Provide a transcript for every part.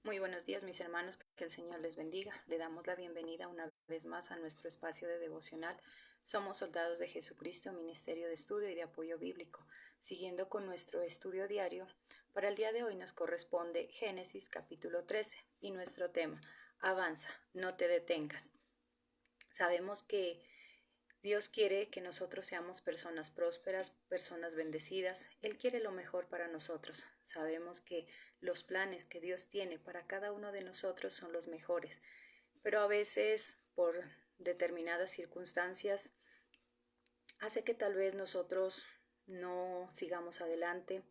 Muy buenos días, mis hermanos, que el Señor les bendiga. Le damos la bienvenida una vez más a nuestro espacio de devocional. Somos soldados de Jesucristo, Ministerio de Estudio y de Apoyo Bíblico. Siguiendo con nuestro estudio diario, para el día de hoy nos corresponde Génesis capítulo 13 y nuestro tema, avanza, no te detengas. Sabemos que Dios quiere que nosotros seamos personas prósperas, personas bendecidas. Él quiere lo mejor para nosotros. Sabemos que los planes que Dios tiene para cada uno de nosotros son los mejores, pero a veces por determinadas circunstancias hace que tal vez nosotros no sigamos adelante.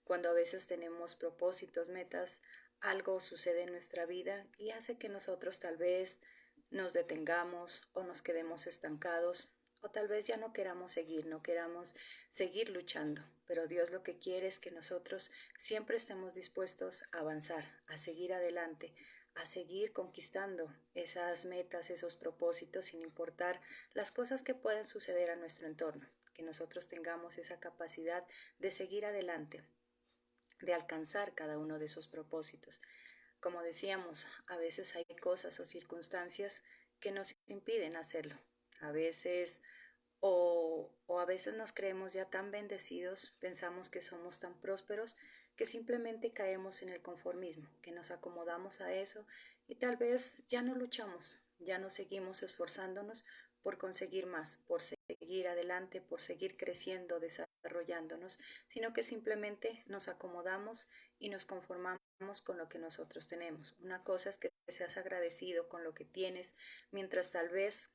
Cuando a veces tenemos propósitos, metas, algo sucede en nuestra vida y hace que nosotros tal vez nos detengamos o nos quedemos estancados o tal vez ya no queramos seguir, no queramos seguir luchando. Pero Dios lo que quiere es que nosotros siempre estemos dispuestos a avanzar, a seguir adelante, a seguir conquistando esas metas, esos propósitos, sin importar las cosas que pueden suceder a nuestro entorno, que nosotros tengamos esa capacidad de seguir adelante, de alcanzar cada uno de esos propósitos. Como decíamos, a veces hay cosas o circunstancias que nos impiden hacerlo. A veces o a veces nos creemos ya tan bendecidos, pensamos que somos tan prósperos, que simplemente caemos en el conformismo, que nos acomodamos a eso y tal vez ya no luchamos, ya no seguimos esforzándonos por conseguir más, por seguir adelante, por seguir creciendo, desarrollándonos, sino que simplemente nos acomodamos y nos conformamos con lo que nosotros tenemos. Una cosa es que seas agradecido con lo que tienes, mientras tal vez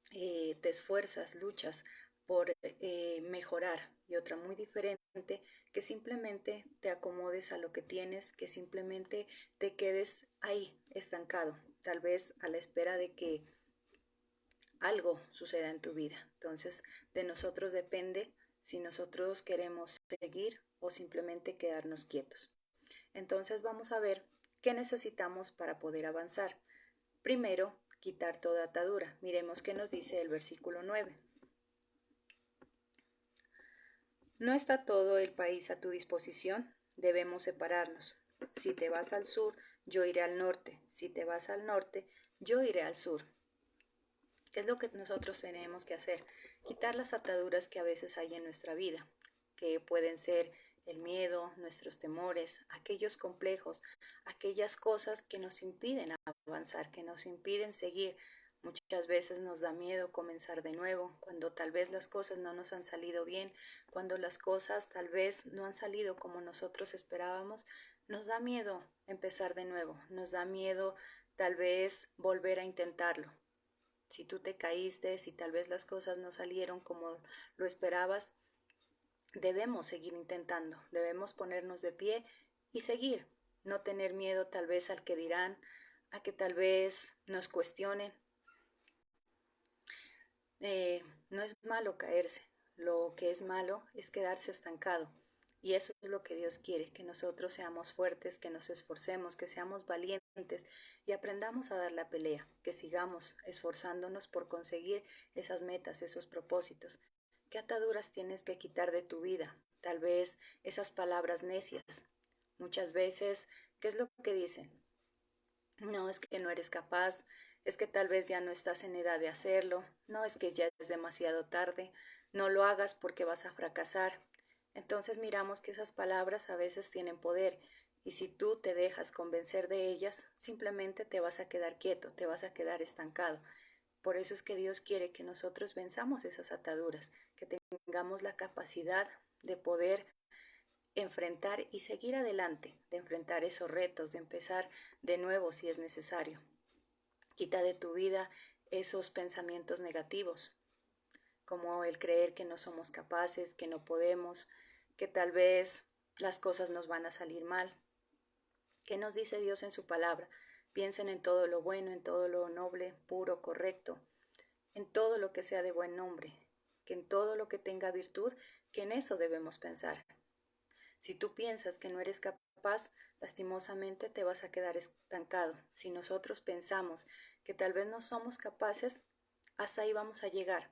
te esfuerzas, luchas por mejorar, y otra muy diferente, que simplemente te acomodes a lo que tienes, que simplemente te quedes ahí estancado, tal vez a la espera de que algo suceda en tu vida. Entonces, de nosotros depende si nosotros queremos seguir o simplemente quedarnos quietos. Entonces, vamos a ver qué necesitamos para poder avanzar. Primero, quitar toda atadura. Miremos qué nos dice el versículo 9. ¿No está todo el país a tu disposición? Debemos separarnos. Si te vas al sur, yo iré al norte. Si te vas al norte, yo iré al sur. ¿Qué es lo que nosotros tenemos que hacer? Quitar las ataduras que a veces hay en nuestra vida, que pueden ser el miedo, nuestros temores, aquellos complejos, aquellas cosas que nos impiden avanzar, que nos impiden seguir. Muchas veces nos da miedo comenzar de nuevo, cuando tal vez las cosas no nos han salido bien, cuando las cosas tal vez no han salido como nosotros esperábamos, nos da miedo empezar de nuevo, nos da miedo tal vez volver a intentarlo. Si tú te caíste, si tal vez las cosas no salieron como lo esperabas, debemos seguir intentando, debemos ponernos de pie y seguir, no tener miedo tal vez al que dirán, a que tal vez nos cuestionen. No es malo caerse, lo que es malo es quedarse estancado. Y eso es lo que Dios quiere, que nosotros seamos fuertes, que nos esforcemos, que seamos valientes y aprendamos a dar la pelea, que sigamos esforzándonos por conseguir esas metas, esos propósitos. ¿Qué ataduras tienes que quitar de tu vida? Tal vez esas palabras necias. Muchas veces, ¿qué es lo que dicen? No, es que no eres capaz, es que tal vez ya no estás en edad de hacerlo, no, es que ya es demasiado tarde, no lo hagas porque vas a fracasar. Entonces miramos que esas palabras a veces tienen poder y si tú te dejas convencer de ellas, simplemente te vas a quedar quieto, te vas a quedar estancado. Por eso es que Dios quiere que nosotros venzamos esas ataduras, que tengamos la capacidad de poder enfrentar y seguir adelante, de enfrentar esos retos, de empezar de nuevo si es necesario. Quita de tu vida esos pensamientos negativos, como el creer que no somos capaces, que no podemos, que tal vez las cosas nos van a salir mal. ¿Qué nos dice Dios en su palabra? Piensen en todo lo bueno, en todo lo noble, puro, correcto, en todo lo que sea de buen nombre, que en todo lo que tenga virtud, que en eso debemos pensar. Si tú piensas que no eres capaz, lastimosamente te vas a quedar estancado. Si nosotros pensamos que tal vez no somos capaces, hasta ahí vamos a llegar.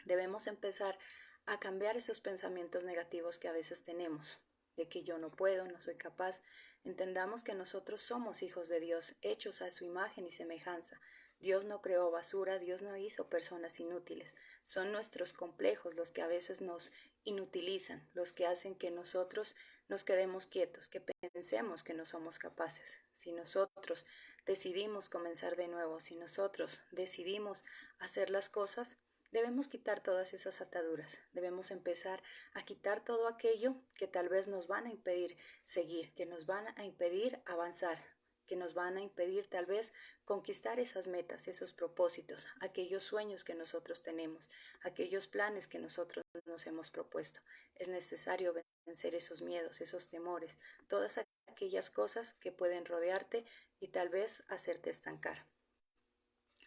Debemos empezar a cambiar esos pensamientos negativos que a veces tenemos. de que yo no puedo, no soy capaz. Entendamos que nosotros somos hijos de Dios, hechos a su imagen y semejanza. Dios no creó basura, Dios no hizo personas inútiles. Son nuestros complejos los que a veces nos inutilizan, los que hacen que nosotros nos quedemos quietos, que pensemos que no somos capaces. Si nosotros decidimos comenzar de nuevo, si nosotros decidimos hacer las cosas, debemos quitar todas esas ataduras, debemos empezar a quitar todo aquello que tal vez nos van a impedir seguir, que nos van a impedir avanzar, que nos van a impedir tal vez conquistar esas metas, esos propósitos, aquellos sueños que nosotros tenemos, aquellos planes que nosotros nos hemos propuesto. Es necesario vencer esos miedos, esos temores, todas aquellas cosas que pueden rodearte y tal vez hacerte estancar.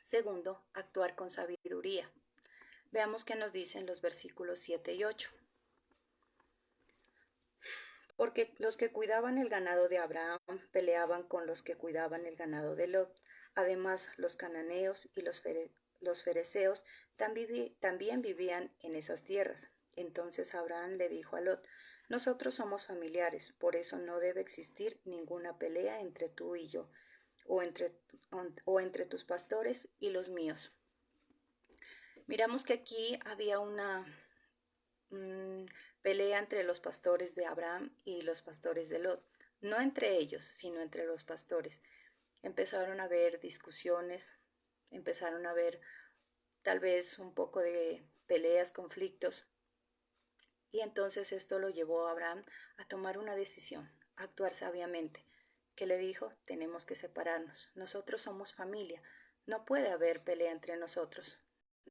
Segundo, actuar con sabiduría. Veamos qué nos dicen los versículos 7 y 8. Porque los que cuidaban el ganado de Abraham peleaban con los que cuidaban el ganado de Lot. Además, los cananeos y los fereceos también vivían en esas tierras. Entonces Abraham le dijo a Lot, nosotros somos familiares, por eso no debe existir ninguna pelea entre tú y yo, o entre tus pastores y los míos. Miramos que aquí había una pelea entre los pastores de Abraham y los pastores de Lot. No entre ellos, sino entre los pastores. Empezaron a haber discusiones, empezaron a haber tal vez un poco de peleas, conflictos. Y entonces esto lo llevó a Abraham a tomar una decisión, a actuar sabiamente. ¿Qué le dijo? Tenemos que separarnos. Nosotros somos familia. No puede haber pelea entre nosotros.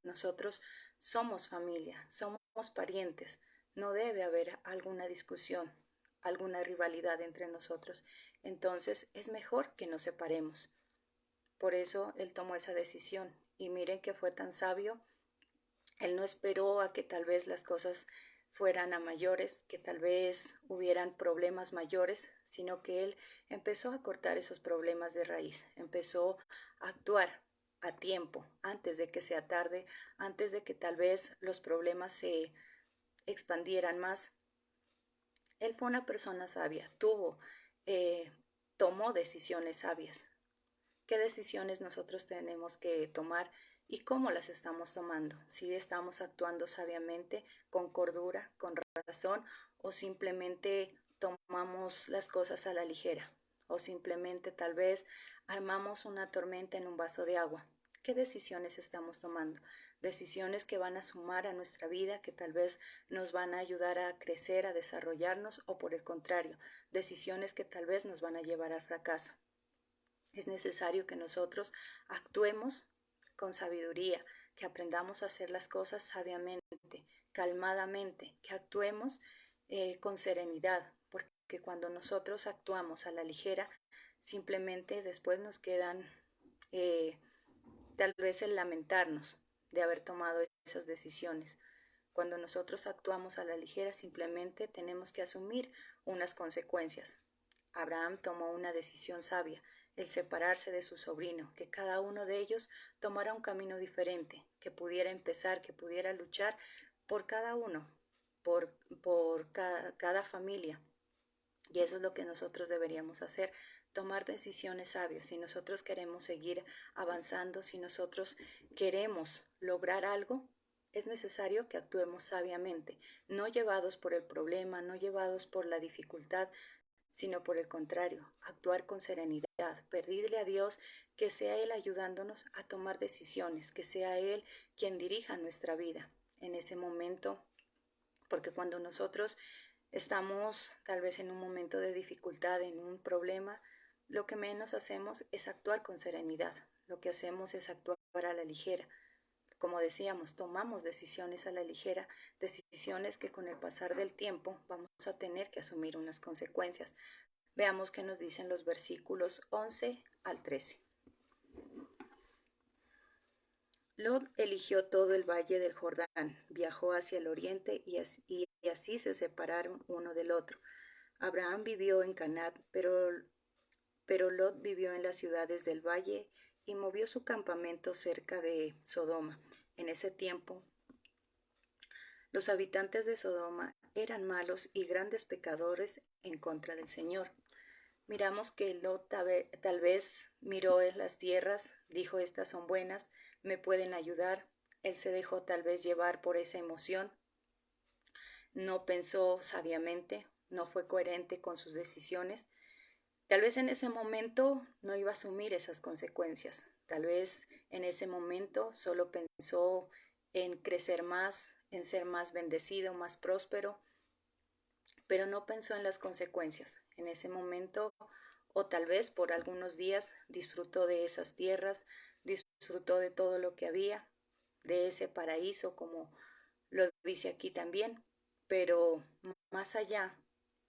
Nosotros somos familia, somos parientes. No debe haber alguna discusión, alguna rivalidad entre nosotros. Entonces es mejor que nos separemos. Por eso él tomó esa decisión. Y miren que fue tan sabio. Él no esperó a que tal vez las cosas fueran a mayores, que tal vez hubieran problemas mayores, sino que él empezó a cortar esos problemas de raíz, empezó a actuar a tiempo, antes de que sea tarde, antes de que tal vez los problemas se expandieran más. Él fue una persona sabia, tomó decisiones sabias. ¿Qué decisiones nosotros tenemos que tomar y cómo las estamos tomando? Si estamos actuando sabiamente, con cordura, con razón, o simplemente tomamos las cosas a la ligera, o simplemente tal vez armamos una tormenta en un vaso de agua. ¿Qué decisiones estamos tomando? Decisiones que van a sumar a nuestra vida, que tal vez nos van a ayudar a crecer, a desarrollarnos, o por el contrario, decisiones que tal vez nos van a llevar al fracaso. Es necesario que nosotros actuemos con sabiduría, que aprendamos a hacer las cosas sabiamente, calmadamente, que actuemos con serenidad, porque cuando nosotros actuamos a la ligera, simplemente después nos quedan tal vez el lamentarnos de haber tomado esas decisiones. Cuando nosotros actuamos a la ligera, simplemente tenemos que asumir unas consecuencias. Abraham tomó una decisión sabia, el separarse de su sobrino, que cada uno de ellos tomara un camino diferente, que pudiera empezar, que pudiera luchar por cada uno, por cada familia. Y eso es lo que nosotros deberíamos hacer, tomar decisiones sabias. Si nosotros queremos seguir avanzando, si nosotros queremos lograr algo, es necesario que actuemos sabiamente, no llevados por el problema, no llevados por la dificultad, sino por el contrario, actuar con serenidad, pedirle a Dios que sea Él ayudándonos a tomar decisiones, que sea Él quien dirija nuestra vida en ese momento, porque cuando nosotros estamos tal vez en un momento de dificultad, en un problema, lo que menos hacemos es actuar con serenidad, lo que hacemos es actuar a la ligera. Como decíamos, tomamos decisiones a la ligera, decisiones que con el pasar del tiempo vamos a tener que asumir unas consecuencias. Veamos qué nos dicen los versículos 11 al 13. Lot eligió todo el valle del Jordán, viajó hacia el oriente y así se separaron uno del otro. Abraham vivió en Canaán, pero Lot vivió en las ciudades del valle y movió su campamento cerca de Sodoma. En ese tiempo, los habitantes de Sodoma eran malos y grandes pecadores en contra del Señor. Miramos que Lot tal vez miró en las tierras, dijo, estas son buenas, me pueden ayudar. Él se dejó tal vez llevar por esa emoción, no pensó sabiamente, no fue coherente con sus decisiones. Tal vez en ese momento no iba a asumir esas consecuencias. Tal vez en ese momento solo pensó en crecer más, en ser más bendecido, más próspero, pero no pensó en las consecuencias. En ese momento, o tal vez por algunos días, disfrutó de esas tierras, disfrutó de todo lo que había, de ese paraíso, como lo dice aquí también, pero más allá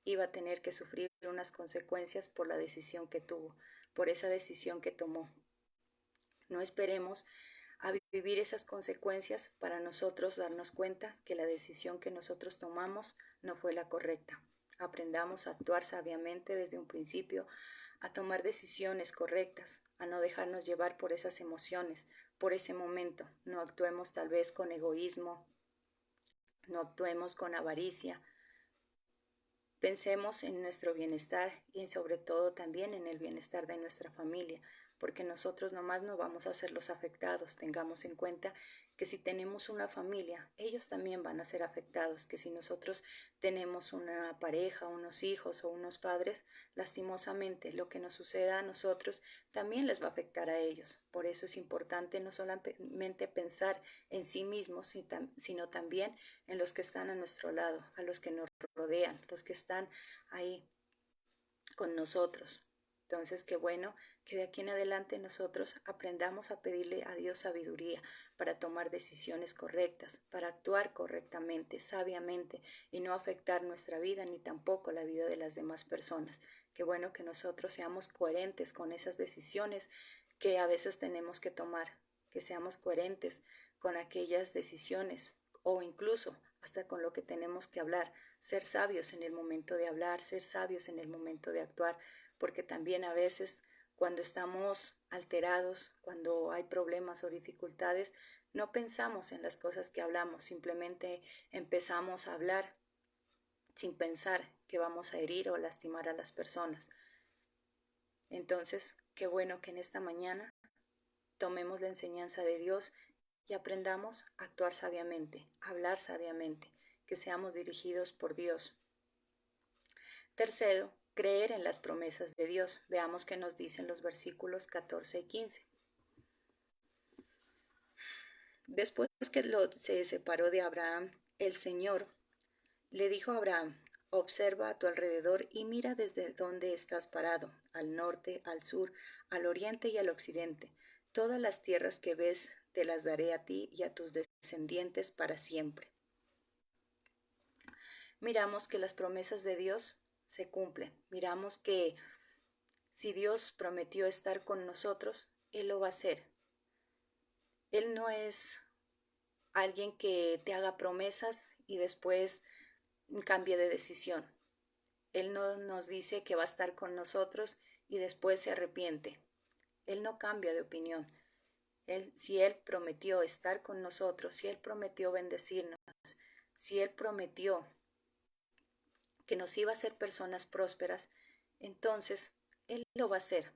iba a tener que sufrir unas consecuencias por la decisión que tuvo, por esa decisión que tomó. No esperemos a vivir esas consecuencias para nosotros darnos cuenta que la decisión que nosotros tomamos no fue la correcta. Aprendamos a actuar sabiamente desde un principio, a tomar decisiones correctas, a no dejarnos llevar por esas emociones, por ese momento. No actuemos tal vez con egoísmo, no actuemos con avaricia. Pensemos en nuestro bienestar y sobre todo también en el bienestar de nuestra familia, porque nosotros nomás no vamos a ser los afectados. Tengamos en cuenta que si tenemos una familia, ellos también van a ser afectados, que si nosotros tenemos una pareja, unos hijos o unos padres, lastimosamente lo que nos suceda a nosotros también les va a afectar a ellos. Por eso es importante no solamente pensar en sí mismos, sino también en los que están a nuestro lado, a los que nos rodean, los que están ahí con nosotros. Entonces, qué bueno que de aquí en adelante nosotros aprendamos a pedirle a Dios sabiduría para tomar decisiones correctas, para actuar correctamente, sabiamente y no afectar nuestra vida ni tampoco la vida de las demás personas. Qué bueno que nosotros seamos coherentes con esas decisiones que a veces tenemos que tomar, que seamos coherentes con aquellas decisiones o incluso hasta con lo que tenemos que hablar, ser sabios en el momento de hablar, ser sabios en el momento de actuar, porque también a veces cuando estamos alterados, cuando hay problemas o dificultades, no pensamos en las cosas que hablamos, simplemente empezamos a hablar sin pensar que vamos a herir o lastimar a las personas. Entonces, qué bueno que en esta mañana tomemos la enseñanza de Dios y aprendamos a actuar sabiamente, a hablar sabiamente, que seamos dirigidos por Dios. Tercero, creer en las promesas de Dios. Veamos qué nos dicen los versículos 14 y 15. Después que Lot se separó de Abraham, el Señor le dijo a Abraham, observa a tu alrededor y mira desde dónde estás parado, al norte, al sur, al oriente y al occidente. Todas las tierras que ves te las daré a ti y a tus descendientes para siempre. Miramos que las promesas de Dios se cumplen. Miramos que si Dios prometió estar con nosotros, Él lo va a hacer. Él no es alguien que te haga promesas y después cambie de decisión. Él no nos dice que va a estar con nosotros y después se arrepiente. Él no cambia de opinión. Si Él prometió estar con nosotros, si Él prometió bendecirnos, si Él prometió que nos iba a hacer personas prósperas, entonces Él lo va a hacer.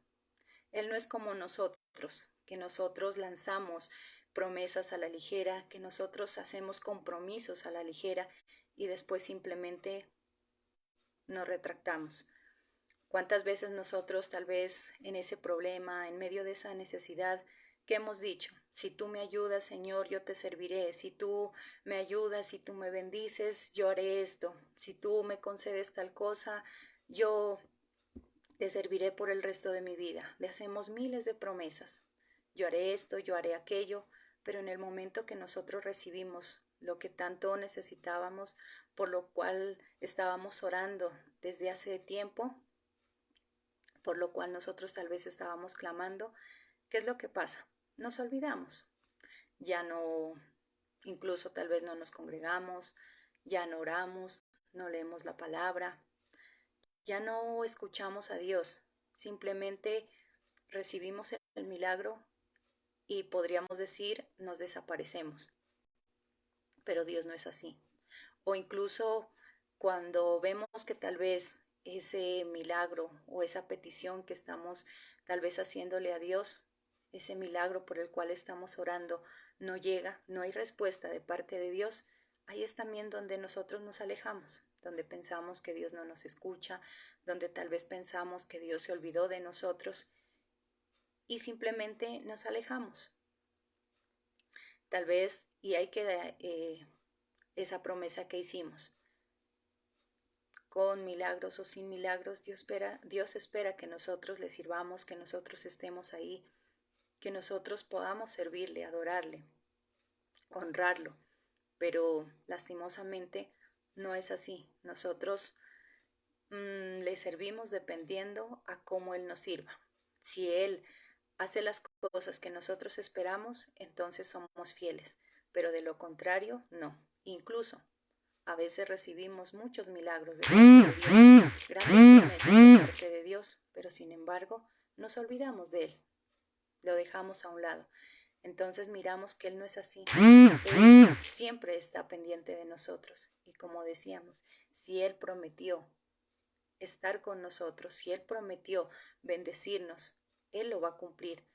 Él no es como nosotros, que nosotros lanzamos promesas a la ligera, que nosotros hacemos compromisos a la ligera y después simplemente nos retractamos. ¿Cuántas veces nosotros tal vez en ese problema, en medio de esa necesidad, que hemos dicho? Si tú me ayudas, Señor, yo te serviré. Si tú me ayudas, si tú me bendices, yo haré esto. Si tú me concedes tal cosa, yo te serviré por el resto de mi vida. Le hacemos miles de promesas. Yo haré esto, yo haré aquello, pero en el momento que nosotros recibimos lo que tanto necesitábamos, por lo cual estábamos orando desde hace tiempo, por lo cual nosotros tal vez estábamos clamando, ¿qué es lo que pasa? Nos olvidamos. Ya no, incluso tal vez no nos congregamos, ya no oramos, no leemos la palabra, ya no escuchamos a Dios, simplemente recibimos el milagro y podríamos decir nos desaparecemos. Pero Dios no es así. O incluso Cuando vemos que tal vez ese milagro o esa petición que estamos tal vez haciéndole a Dios, ese milagro por el cual estamos orando, no llega, no hay respuesta de parte de Dios, ahí es también donde nosotros nos alejamos, donde pensamos que Dios no nos escucha, donde tal vez pensamos que Dios se olvidó de nosotros y simplemente nos alejamos. Tal vez, y hay que esa promesa que hicimos, con milagros o sin milagros, Dios espera que nosotros le sirvamos, que nosotros estemos ahí, que nosotros podamos servirle, adorarle, honrarlo. Pero lastimosamente no es así. Nosotros le servimos dependiendo a cómo Él nos sirva. Si Él hace las cosas que nosotros esperamos, entonces somos fieles. Pero de lo contrario, no. Incluso a veces recibimos muchos milagros de parte de Dios, grandes promesas de parte de Dios, pero sin embargo nos olvidamos de Él, lo dejamos a un lado. Entonces miramos que Él no es así. Él siempre está pendiente de nosotros. Y como decíamos, si Él prometió estar con nosotros, si Él prometió bendecirnos, Él lo va a cumplir.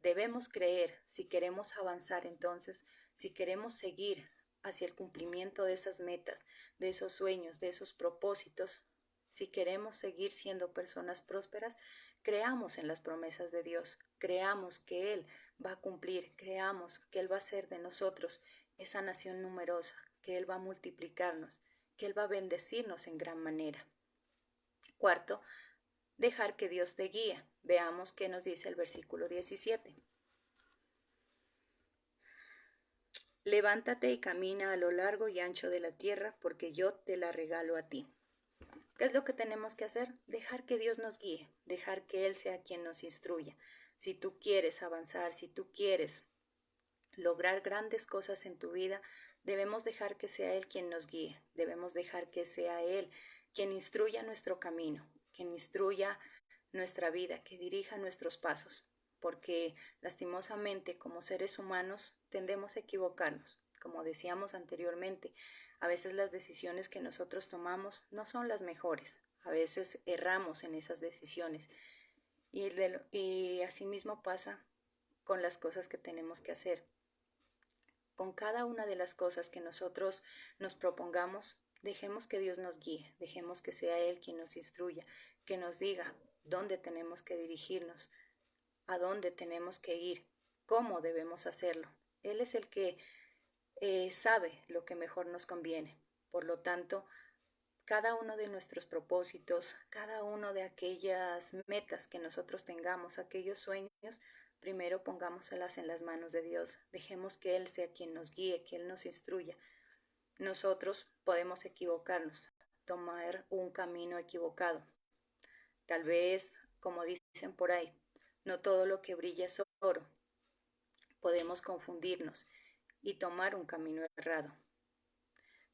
Debemos creer si queremos avanzar entonces, si queremos seguir hacia el cumplimiento de esas metas, de esos sueños, de esos propósitos, si queremos seguir siendo personas prósperas, creamos en las promesas de Dios, creamos que Él va a cumplir, creamos que Él va a hacer de nosotros esa nación numerosa, que Él va a multiplicarnos, que Él va a bendecirnos en gran manera. Cuarto, dejar que Dios te guíe. Veamos qué nos dice el versículo 17. Levántate y camina a lo largo y ancho de la tierra, porque yo te la regalo a ti. ¿Qué es lo que tenemos que hacer? Dejar que Dios nos guíe, dejar que Él sea quien nos instruya. Si tú quieres avanzar, si tú quieres lograr grandes cosas en tu vida, debemos dejar que sea Él quien nos guíe, debemos dejar que sea Él quien instruya nuestro camino, quien instruya nuestra vida, que dirija nuestros pasos, porque lastimosamente como seres humanos tendemos a equivocarnos. Como decíamos anteriormente, a veces las decisiones que nosotros tomamos no son las mejores, a veces erramos en esas decisiones y asimismo pasa con las cosas que tenemos que hacer. Con cada una de las cosas que nosotros nos propongamos, dejemos que Dios nos guíe, dejemos que sea Él quien nos instruya, que nos diga dónde tenemos que dirigirnos, a dónde tenemos que ir, cómo debemos hacerlo. Él es el que sabe lo que mejor nos conviene. Por lo tanto, cada uno de nuestros propósitos, cada uno de aquellas metas que nosotros tengamos, aquellos sueños, primero pongámoselas en las manos de Dios. Dejemos que Él sea quien nos guíe, que Él nos instruya. Nosotros podemos equivocarnos, tomar un camino equivocado. Tal vez, como dicen por ahí, no todo lo que brilla es oro. Podemos confundirnos y tomar un camino errado.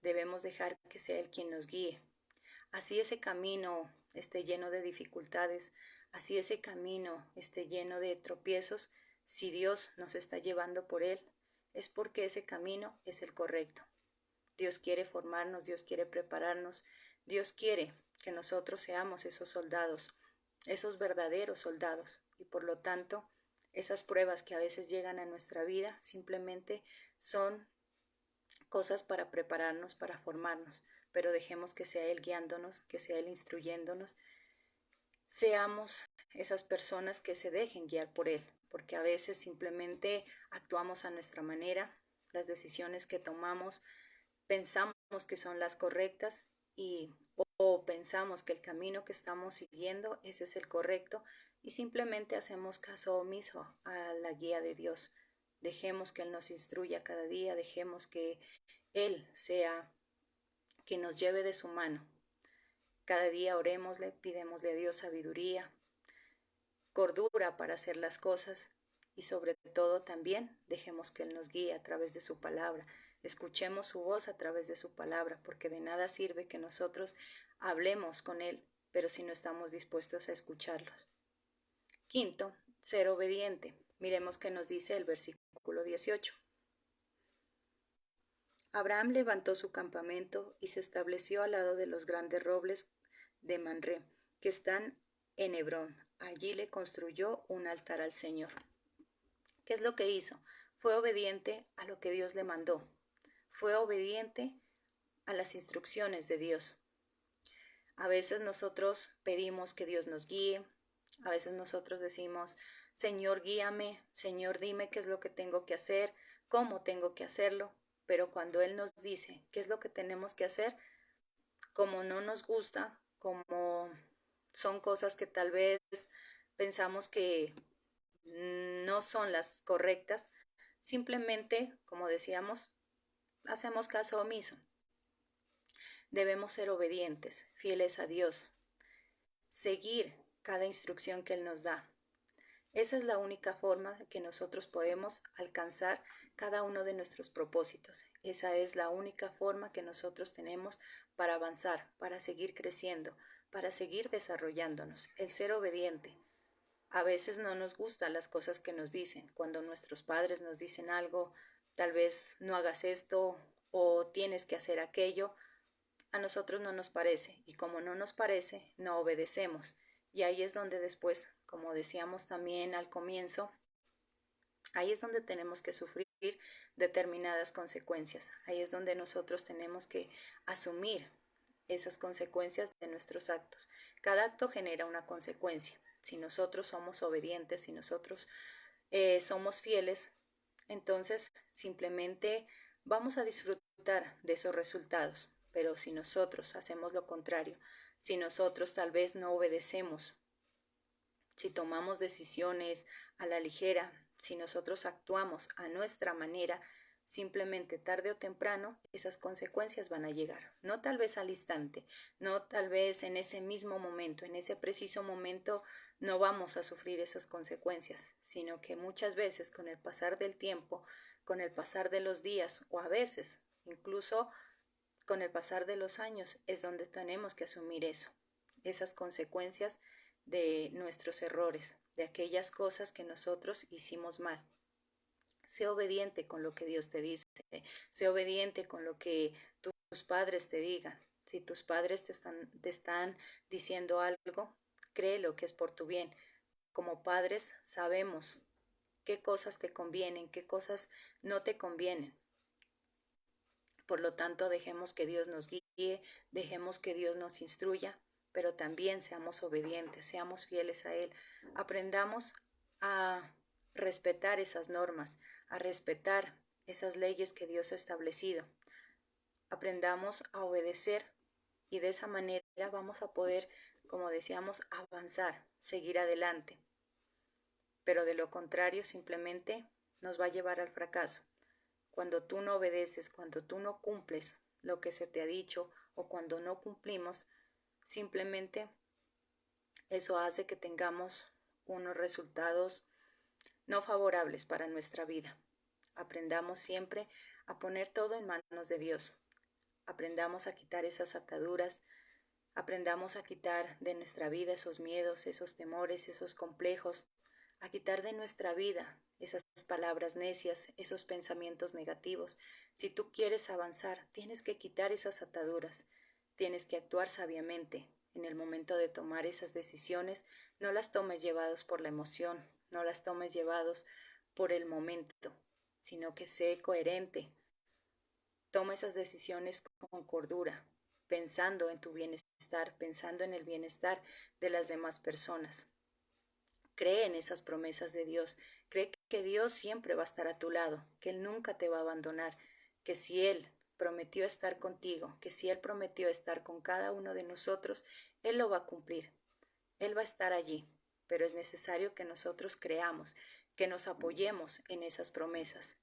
Debemos dejar que sea Él quien nos guíe. Así ese camino esté lleno de dificultades, así ese camino esté lleno de tropiezos, si Dios nos está llevando por él, es porque ese camino es el correcto. Dios quiere formarnos, Dios quiere prepararnos, Dios quiere que nosotros seamos esos soldados, esos verdaderos soldados, y por lo tanto, esas pruebas que a veces llegan a nuestra vida simplemente son cosas para prepararnos, para formarnos, pero dejemos que sea Él guiándonos, que sea Él instruyéndonos, seamos esas personas que se dejen guiar por Él, porque a veces simplemente actuamos a nuestra manera, las decisiones que tomamos pensamos que son las correctas o pensamos que el camino que estamos siguiendo ese es el correcto y simplemente hacemos caso omiso a la guía de Dios. Dejemos que Él nos instruya cada día, dejemos que Él sea quien nos lleve de su mano. Cada día orémosle, pidémosle a Dios sabiduría, cordura para hacer las cosas y sobre todo también dejemos que Él nos guíe a través de su palabra. Escuchemos su voz a través de su palabra, porque de nada sirve que nosotros hablemos con Él, pero si no estamos dispuestos a escucharlos. Quinto, ser obediente. Miremos qué nos dice el versículo 18. Abraham levantó su campamento y se estableció al lado de los grandes robles de Manré, que están en Hebrón. Allí le construyó un altar al Señor. ¿Qué es lo que hizo? Fue obediente a lo que Dios le mandó. Fue obediente a las instrucciones de Dios. A veces nosotros pedimos que Dios nos guíe. A veces nosotros decimos, Señor, guíame, Señor, dime qué es lo que tengo que hacer, cómo tengo que hacerlo. Pero cuando Él nos dice qué es lo que tenemos que hacer, como no nos gusta, como son cosas que tal vez pensamos que no son las correctas, simplemente, como decíamos, hacemos caso omiso. Debemos ser obedientes, fieles a Dios, seguir cada instrucción que Él nos da. Esa es la única forma que nosotros podemos alcanzar cada uno de nuestros propósitos. Esa es la única forma que nosotros tenemos para avanzar, para seguir creciendo, para seguir desarrollándonos, el ser obediente. A veces no nos gustan las cosas que nos dicen. Cuando nuestros padres nos dicen algo, tal vez no hagas esto o tienes que hacer aquello, a nosotros no nos parece, y como no nos parece, no obedecemos. Y ahí es donde después, como decíamos también al comienzo, ahí es donde tenemos que sufrir determinadas consecuencias. Ahí es donde nosotros tenemos que asumir esas consecuencias de nuestros actos. Cada acto genera una consecuencia. Si nosotros somos obedientes, si nosotros somos fieles, entonces simplemente vamos a disfrutar de esos resultados. Pero si nosotros hacemos lo contrario, si nosotros tal vez no obedecemos, si tomamos decisiones a la ligera, si nosotros actuamos a nuestra manera, simplemente tarde o temprano esas consecuencias van a llegar. No tal vez al instante, no tal vez en ese mismo momento, en ese preciso momento no vamos a sufrir esas consecuencias, sino que muchas veces con el pasar del tiempo, con el pasar de los días o a veces incluso con el pasar de los años es donde tenemos que asumir eso, esas consecuencias de nuestros errores, de aquellas cosas que nosotros hicimos mal. Sé obediente con lo que Dios te dice, sé obediente con lo que tus padres te digan. Si tus padres te están diciendo algo, créelo que es por tu bien. Como padres sabemos qué cosas te convienen, qué cosas no te convienen. Por lo tanto, dejemos que Dios nos guíe, dejemos que Dios nos instruya, pero también seamos obedientes, seamos fieles a Él. Aprendamos a respetar esas normas, a respetar esas leyes que Dios ha establecido. Aprendamos a obedecer y de esa manera vamos a poder, como decíamos, avanzar, seguir adelante. Pero de lo contrario, simplemente nos va a llevar al fracaso. Cuando tú no obedeces, cuando tú no cumples lo que se te ha dicho o cuando no cumplimos, simplemente eso hace que tengamos unos resultados no favorables para nuestra vida. Aprendamos siempre a poner todo en manos de Dios. Aprendamos a quitar esas ataduras, aprendamos a quitar de nuestra vida esos miedos, esos temores, esos complejos, a quitar de nuestra vida esas palabras necias, esos pensamientos negativos. Si tú quieres avanzar, tienes que quitar esas ataduras, tienes que actuar sabiamente. En el momento de tomar esas decisiones, no las tomes llevados por la emoción, no las tomes llevados por el momento, sino que sé coherente. Toma esas decisiones con cordura, pensando en tu bienestar, pensando en el bienestar de las demás personas. Cree en esas promesas de Dios, cree que Dios siempre va a estar a tu lado, que Él nunca te va a abandonar, que si Él prometió estar contigo, que si Él prometió estar con cada uno de nosotros, Él lo va a cumplir, Él va a estar allí, pero es necesario que nosotros creamos, que nos apoyemos en esas promesas.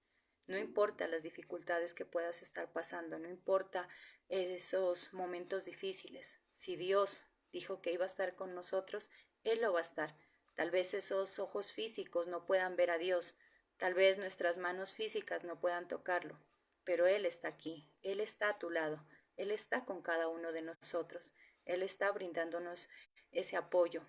No importa las dificultades que puedas estar pasando, no importa esos momentos difíciles, si Dios dijo que iba a estar con nosotros, Él lo va a estar. Tal vez esos ojos físicos no puedan ver a Dios, tal vez nuestras manos físicas no puedan tocarlo, pero Él está aquí, Él está a tu lado, Él está con cada uno de nosotros, Él está brindándonos ese apoyo,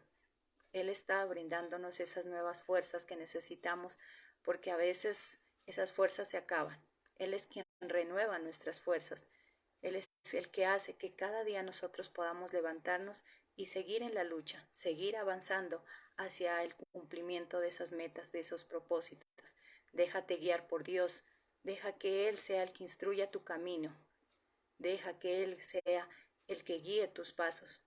Él está brindándonos esas nuevas fuerzas que necesitamos, porque a veces esas fuerzas se acaban. Él es quien renueva nuestras fuerzas. Él es el que hace que cada día nosotros podamos levantarnos y seguir en la lucha, seguir avanzando hacia el cumplimiento de esas metas, de esos propósitos. Déjate guiar por Dios, deja que Él sea el que instruya tu camino, deja que Él sea el que guíe tus pasos.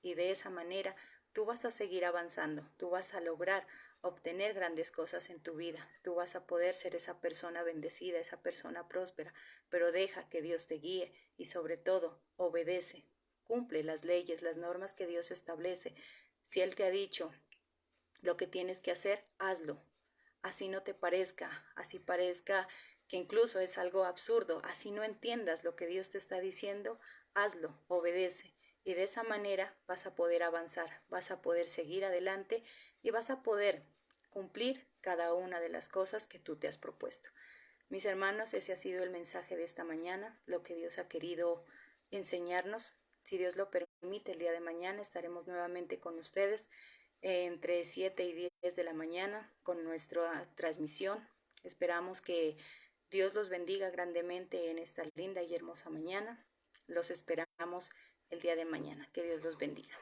Y de esa manera tú vas a seguir avanzando, tú vas a lograr obtener grandes cosas en tu vida, tú vas a poder ser esa persona bendecida, esa persona próspera, pero deja que Dios te guíe y sobre todo obedece, cumple las leyes, las normas que Dios establece. Si Él te ha dicho lo que tienes que hacer, hazlo. Así no te parezca, así parezca que incluso es algo absurdo, así no entiendas lo que Dios te está diciendo, hazlo, obedece. Y de esa manera vas a poder avanzar, vas a poder seguir adelante y vas a poder cumplir cada una de las cosas que tú te has propuesto. Mis hermanos, ese ha sido el mensaje de esta mañana, lo que Dios ha querido enseñarnos. Si Dios lo permite, el día de mañana estaremos nuevamente con ustedes entre 7 y 10 de la mañana con nuestra transmisión. Esperamos que Dios los bendiga grandemente en esta linda y hermosa mañana. Los esperamos el día de mañana. Que Dios los bendiga.